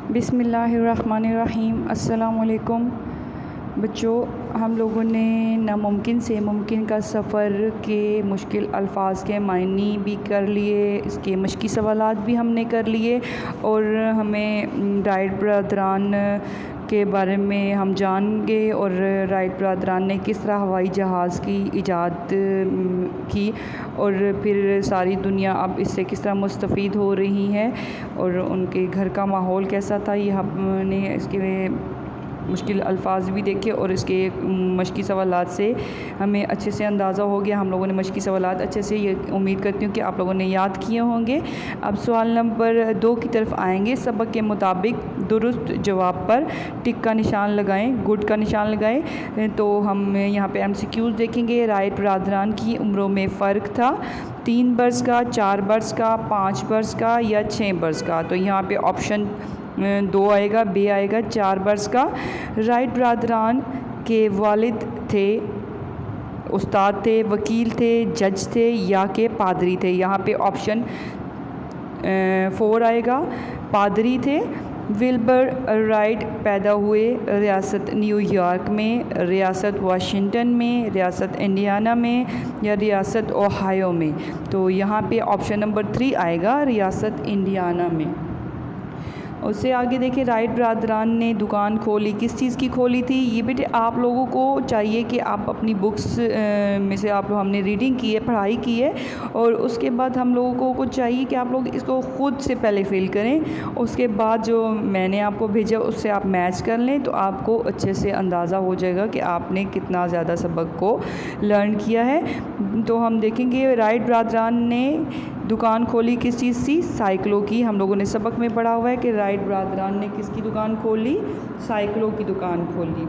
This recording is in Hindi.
बिस्मिल्लाहिर्रहमानिर्रहीम। अस्सलामुअलैकुम बच्चों, हम लोगों ने नामुमकिन से मुमकिन का सफ़र के मुश्किल अल्फाज के मायने भी कर लिए, इसके मश्की सवालात भी हमने कर लिए और हमें राइट ब्रदरान के बारे में हम जानेंगे और राइट ब्रदरान ने किस तरह हवाई जहाज़ की इजाद की और फिर सारी दुनिया अब इससे किस तरह मुस्तफ़ीद हो रही है और उनके घर का माहौल कैसा था। ये हमने इसके मुश्किल अल्फाज भी देखे और इसके मश्की सवालात से हमें अच्छे से अंदाज़ा हो गया। हम लोगों ने मश्की सवालात अच्छे से, ये उम्मीद करती हूँ कि आप लोगों ने याद किए होंगे। अब सवाल नंबर 2 की तरफ आएंगे। सबक के मुताबिक दुरुस्त जवाब पर टिक का निशान लगाएं, गुड का निशान लगाएं। तो हम यहाँ पे MCQs देखेंगे। राइट ब्रदरान की उम्रों में फ़र्क था 3 बरस का, 4 बरस का, 5 बरस का या 6 बरस का। तो यहाँ पे ऑप्शन 2 आएगा, बी आएगा 4 बरस का। राइट ब्रदरान के वालिद थे, उस्ताद थे, वकील थे, जज थे या के पादरी थे। यहाँ पे ऑप्शन 4 आएगा, पादरी थे। विल्बर राइट पैदा हुए रियासत न्यूयॉर्क में, रियासत वाशिंगटन में, रियासत इंडियाना में या रियासत ओहायो में। तो यहाँ पे ऑप्शन नंबर 3 आएगा, रियासत इंडियाना में। उससे आगे देखिए, राइट ब्रदरान ने दुकान खोली, किस चीज़ की खोली थी। ये बेटे आप लोगों को चाहिए कि आप अपनी बुक्स में से आप लोग, हमने रीडिंग की है, पढ़ाई की है और उसके बाद हम लोगों को चाहिए कि आप लोग इसको ख़ुद से पहले फिल करें। उसके बाद जो मैंने आपको भेजा उससे आप मैच कर लें तो आपको अच्छे से अंदाज़ा हो जाएगा कि आपने कितना ज़्यादा सबक को लर्न किया है। तो हम देखेंगे राइट ब्रदरान ने दुकान खोली किस चीज़ की, साइकिलों की। हम लोगों ने सबक में पढ़ा हुआ है कि राइट ब्रदरान ने किसकी दुकान खोली, साइकिलों की दुकान खोली।